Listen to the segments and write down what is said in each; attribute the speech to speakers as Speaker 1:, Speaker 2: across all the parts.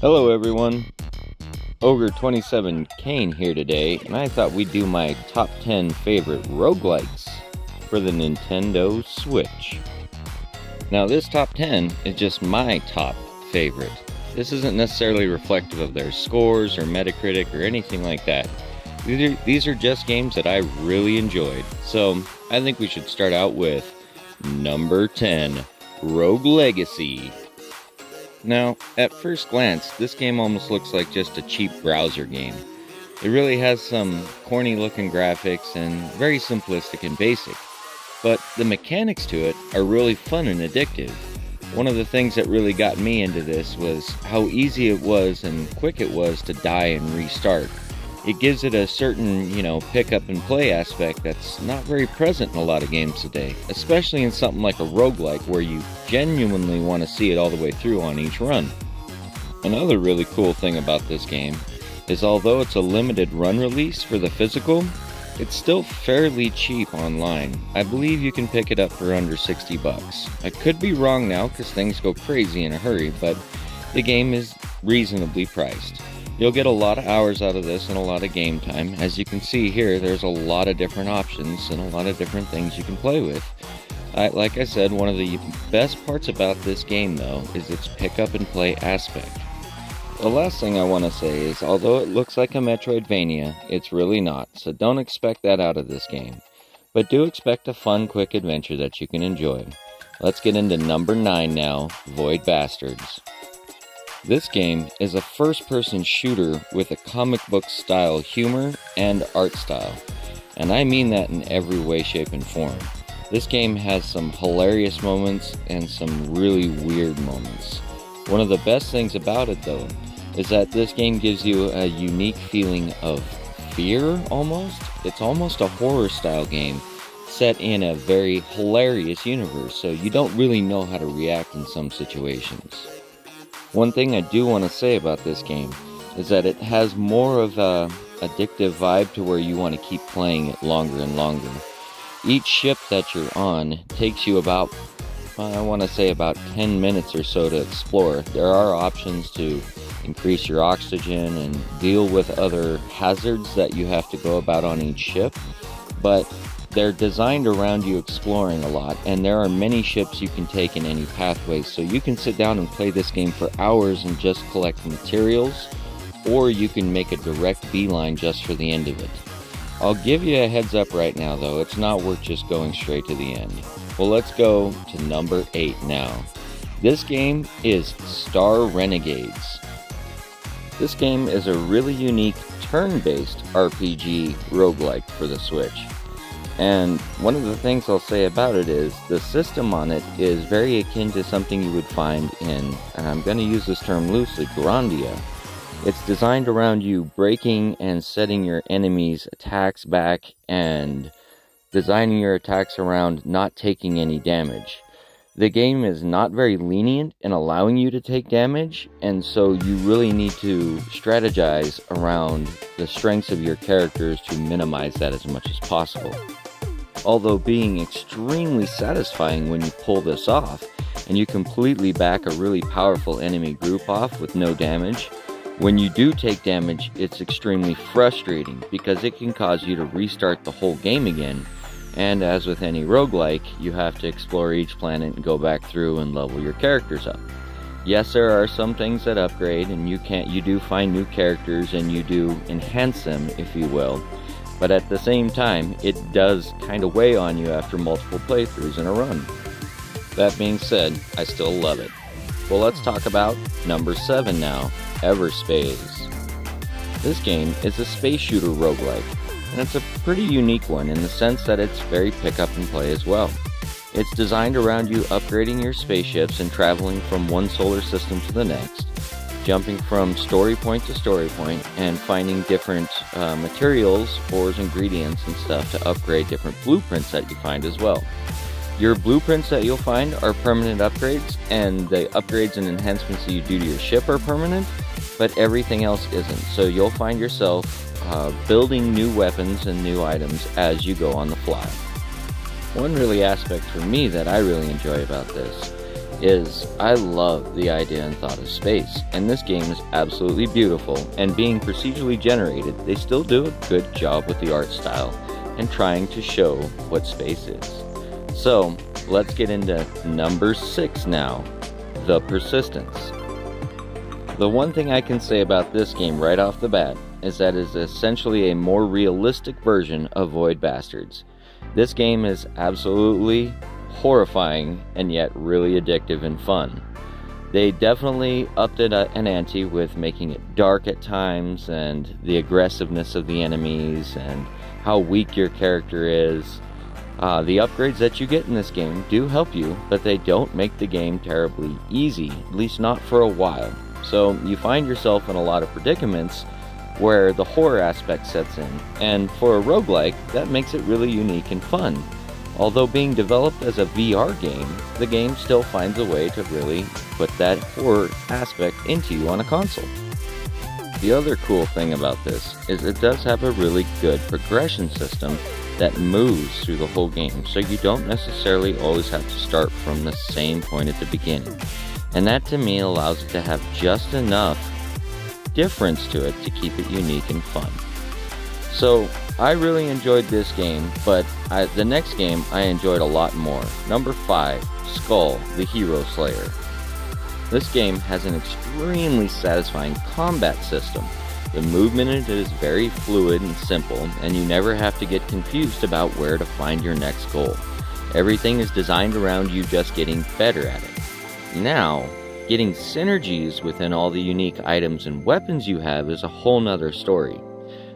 Speaker 1: Hello everyone, Ogre27 Kane here today, and I thought we'd do my top 10 favorite roguelikes for the Nintendo Switch. Now this top 10 is just my top favorite. This isn't necessarily reflective of their scores or Metacritic or anything like that. These are just games that I really enjoyed. So I think we should start out with number 10, Rogue Legacy. Now, at first glance, this game almost looks like just a cheap browser game. It really has some corny looking graphics and very simplistic and basic. But the mechanics to it are really fun and addictive. One of the things that really got me into this was how easy it was and quick it was to die and restart. It gives it a certain, pick up and play aspect that's not very present in a lot of games today, especially in something like a roguelike where you genuinely want to see it all the way through on each run. Another really cool thing about this game is although it's a limited run release for the physical, it's still fairly cheap online. I believe you can pick it up for under 60 bucks. I could be wrong now because things go crazy in a hurry, but the game is reasonably priced. You'll get a lot of hours out of this and a lot of game time. As you can see here, there's a lot of different options and a lot of different things you can play with. Like I said, one of the best parts about this game, though, is its pick up and play aspect. The last thing I want to say is, although it looks like a Metroidvania, it's really not, so don't expect that out of this game. But do expect a fun, quick adventure that you can enjoy. Let's get into number 9 now, Void Bastards. This game is a first-person shooter with a comic book style humor and art style, and I mean that in every way, shape, and form. This game has some hilarious moments and some really weird moments. One of the best things about it, though, is that this game gives you a unique feeling of fear, almost. It's almost a horror-style game set in a very hilarious universe, so you don't really know how to react in some situations. One thing I do want to say about this game is that it has more of a addictive vibe to where you want to keep playing it longer and longer. Each ship that you're on takes you about, I want to say about 10 minutes or so to explore. There are options to increase your oxygen and deal with other hazards that you have to go about on each ship, but they're designed around you exploring a lot, and there are many ships you can take in any pathways, so you can sit down and play this game for hours and just collect materials, or you can make a direct beeline just for the end of it. I'll give you a heads up right now though, it's not worth just going straight to the end. Well, let's go to number 8 now. This game is Star Renegades. This game is a really unique turn-based RPG roguelike for the Switch. And one of the things I'll say about it is the system on it is very akin to something you would find in, and I'm going to use this term loosely, Grandia. It's designed around you breaking and setting your enemies' attacks back and designing your attacks around not taking any damage. The game is not very lenient in allowing you to take damage, and so you really need to strategize around the strengths of your characters to minimize that as much as possible. Although being extremely satisfying when you pull this off, and you completely back a really powerful enemy group off with no damage, when you do take damage, it's extremely frustrating because it can cause you to restart the whole game again, and as with any roguelike, you have to explore each planet and go back through and level your characters up. Yes, there are some things that upgrade, and you do find new characters and you do enhance them, if you will. But at the same time, it does kind of weigh on you after multiple playthroughs in a run. That being said, I still love it. Well, let's talk about number 7 now, Everspace. This game is a space shooter roguelike, and it's a pretty unique one in the sense that it's very pick up and play as well. It's designed around you upgrading your spaceships and traveling from one solar system to the next, jumping from story point to story point and finding different materials, ores, ingredients, and stuff to upgrade different blueprints that you find as well. Your blueprints that you'll find are permanent upgrades, and the upgrades and enhancements that you do to your ship are permanent, but everything else isn't. So you'll find yourself building new weapons and new items as you go on the fly. One really aspect for me that I really enjoy about this is I love the idea and thought of space, and this game is absolutely beautiful, and being procedurally generated, they still do a good job with the art style and trying to show what space is. So let's get into number 6 now, The Persistence. The one thing I can say about this game right off the bat is that it is essentially a more realistic version of Void Bastards. This game is absolutely horrifying and yet really addictive and fun. They definitely upped it an ante with making it dark at times, and the aggressiveness of the enemies and how weak your character is. The upgrades that you get in this game do help you, but they don't make the game terribly easy, at least not for a while. So you find yourself in a lot of predicaments where the horror aspect sets in, and for a roguelike, that makes it really unique and fun. Although being developed as a VR game, the game still finds a way to really put that horror aspect into you on a console. The other cool thing about this is it does have a really good progression system that moves through the whole game, so you don't necessarily always have to start from the same point at the beginning. And that to me allows it to have just enough difference to it to keep it unique and fun. So I really enjoyed this game, but the next game I enjoyed a lot more. Number 5, Skull, the Hero Slayer. This game has an extremely satisfying combat system. The movement in it is very fluid and simple, and you never have to get confused about where to find your next goal. Everything is designed around you just getting better at it. Now, getting synergies within all the unique items and weapons you have is a whole nother story.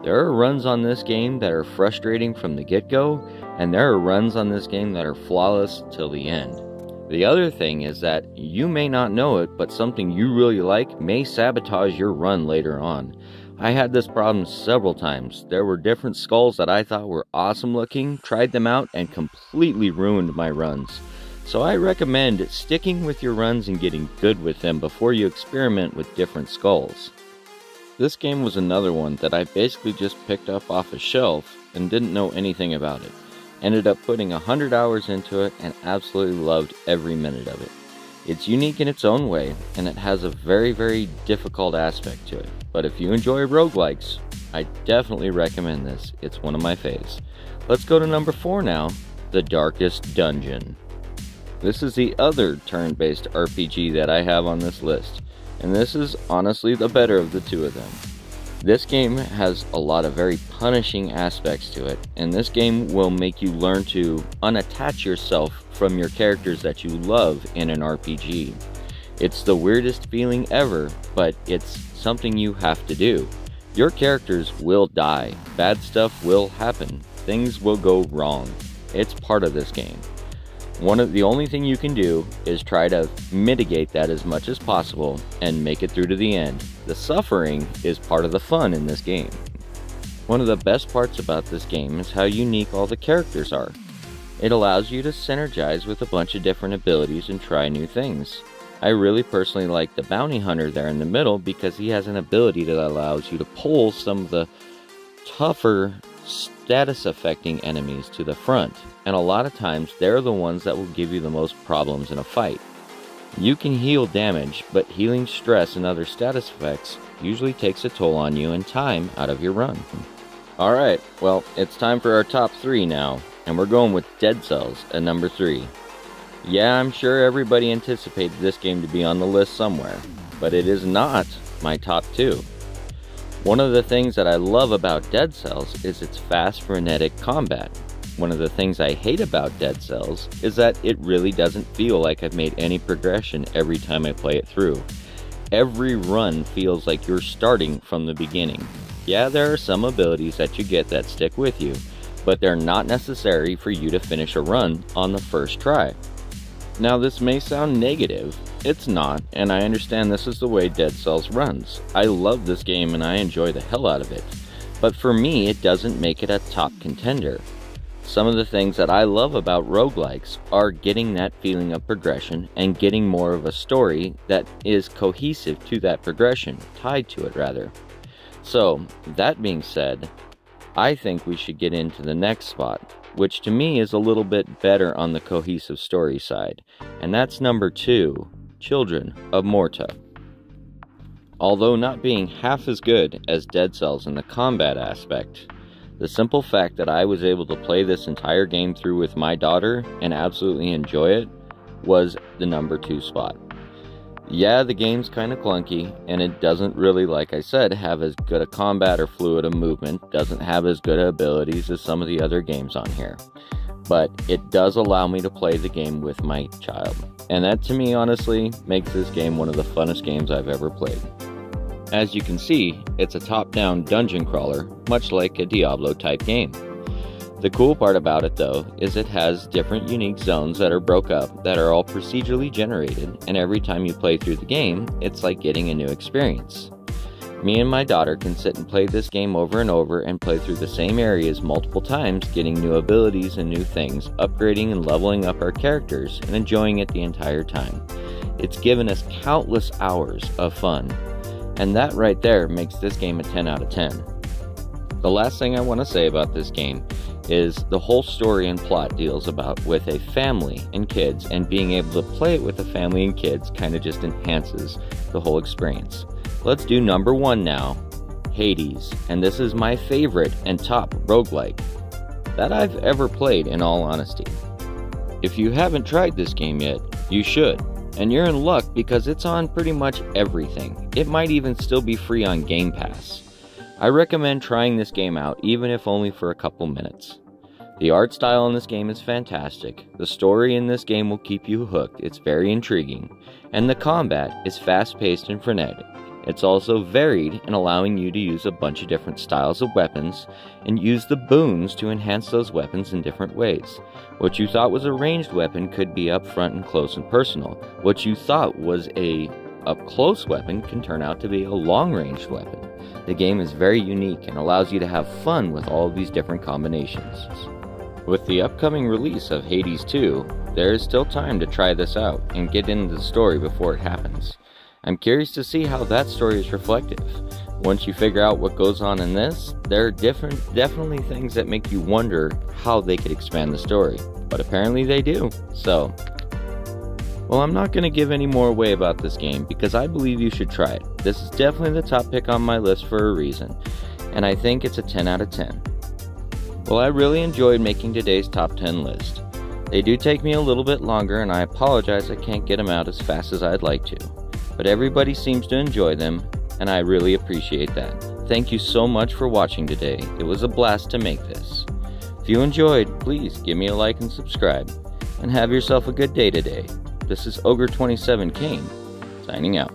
Speaker 1: There are runs on this game that are frustrating from the get-go, and there are runs on this game that are flawless till the end. The other thing is that you may not know it, but something you really like may sabotage your run later on. I had this problem several times. There were different skulls that I thought were awesome looking, tried them out, and completely ruined my runs. So I recommend sticking with your runs and getting good with them before you experiment with different skulls. This game was another one that I basically just picked up off a shelf and didn't know anything about it. Ended up putting 100 hours into it and absolutely loved every minute of it. It's unique in its own way, and it has a very, very difficult aspect to it. But if you enjoy roguelikes, I definitely recommend this. It's one of my faves. Let's go to number 4 now, The Darkest Dungeon. This is the other turn-based RPG that I have on this list, and this is honestly the better of the two of them. This game has a lot of very punishing aspects to it, and this game will make you learn to unattach yourself from your characters that you love in an RPG. It's the weirdest feeling ever, but it's something you have to do. Your characters will die, bad stuff will happen, things will go wrong. It's part of this game. The only thing you can do is try to mitigate that as much as possible and make it through to the end. The suffering is part of the fun in this game. One of the best parts about this game is how unique all the characters are. It allows you to synergize with a bunch of different abilities and try new things. I really personally like the bounty hunter there in the middle because he has an ability that allows you to pull some of the tougher status affecting enemies to the front, and a lot of times they're the ones that will give you the most problems in a fight. You can heal damage, but healing stress and other status effects usually takes a toll on you and time out of your run. Alright, well, it's time for our top 3 now, and we're going with Dead Cells at number 3. Yeah, I'm sure everybody anticipated this game to be on the list somewhere, but it is not my top 2. One of the things that I love about Dead Cells is its fast, frenetic combat. One of the things I hate about Dead Cells is that it really doesn't feel like I've made any progression every time I play it through. Every run feels like you're starting from the beginning. Yeah, there are some abilities that you get that stick with you, but they're not necessary for you to finish a run on the first try. Now this may sound negative, it's not, and I understand this is the way Dead Cells runs. I love this game and I enjoy the hell out of it, but for me it doesn't make it a top contender. Some of the things that I love about roguelikes are getting that feeling of progression and getting more of a story that is cohesive to that progression, tied to it rather. So, that being said, I think we should get into the next spot, which to me is a little bit better on the cohesive story side, and that's number 2, Children of Morta. Although not being half as good as Dead Cells in the combat aspect, the simple fact that I was able to play this entire game through with my daughter and absolutely enjoy it was the number 2 spot. Yeah, the game's kind of clunky, and it doesn't really, like I said, have as good a combat or fluid of movement, doesn't have as good abilities as some of the other games on here. But it does allow me to play the game with my child, and that to me honestly makes this game one of the funnest games I've ever played. As you can see, it's a top-down dungeon crawler, much like a Diablo type game. The cool part about it though is it has different unique zones that are broke up that are all procedurally generated, and every time you play through the game, it's like getting a new experience. Me and my daughter can sit and play this game over and over and play through the same areas multiple times, getting new abilities and new things, upgrading and leveling up our characters, and enjoying it the entire time. It's given us countless hours of fun, and that right there makes this game a 10 out of 10. The last thing I want to say about this game is the whole story and plot deals about with a family and kids, and being able to play it with a family and kids kind of just enhances the whole experience. Let's do number 1 now, Hades, and this is my favorite and top roguelike that I've ever played, in all honesty. If you haven't tried this game yet, you should. And you're in luck because it's on pretty much everything. It might even still be free on Game Pass. I recommend trying this game out, even if only for a couple minutes. The art style in this game is fantastic. The story in this game will keep you hooked. It's very intriguing. And the combat is fast-paced and frenetic. It's also varied in allowing you to use a bunch of different styles of weapons and use the boons to enhance those weapons in different ways. What you thought was a ranged weapon could be up front and close and personal. What you thought was a up-close weapon can turn out to be a long-range weapon. The game is very unique and allows you to have fun with all of these different combinations. With the upcoming release of Hades 2, there is still time to try this out and get into the story before it happens. I'm curious to see how that story is reflective. Once you figure out what goes on in this, there are definitely things that make you wonder how they could expand the story, but apparently they do. So, well, I'm not going to give any more away about this game because I believe you should try it. This is definitely the top pick on my list for a reason, and I think it's a 10 out of 10. Well, I really enjoyed making today's top 10 list. They do take me a little bit longer, and I apologize I can't get them out as fast as I'd like to. But everybody seems to enjoy them, and I really appreciate that. Thank you so much for watching today. It was a blast to make this. If you enjoyed, please give me a like and subscribe, and have yourself a good day today. This is Ogre27 Kane, signing out.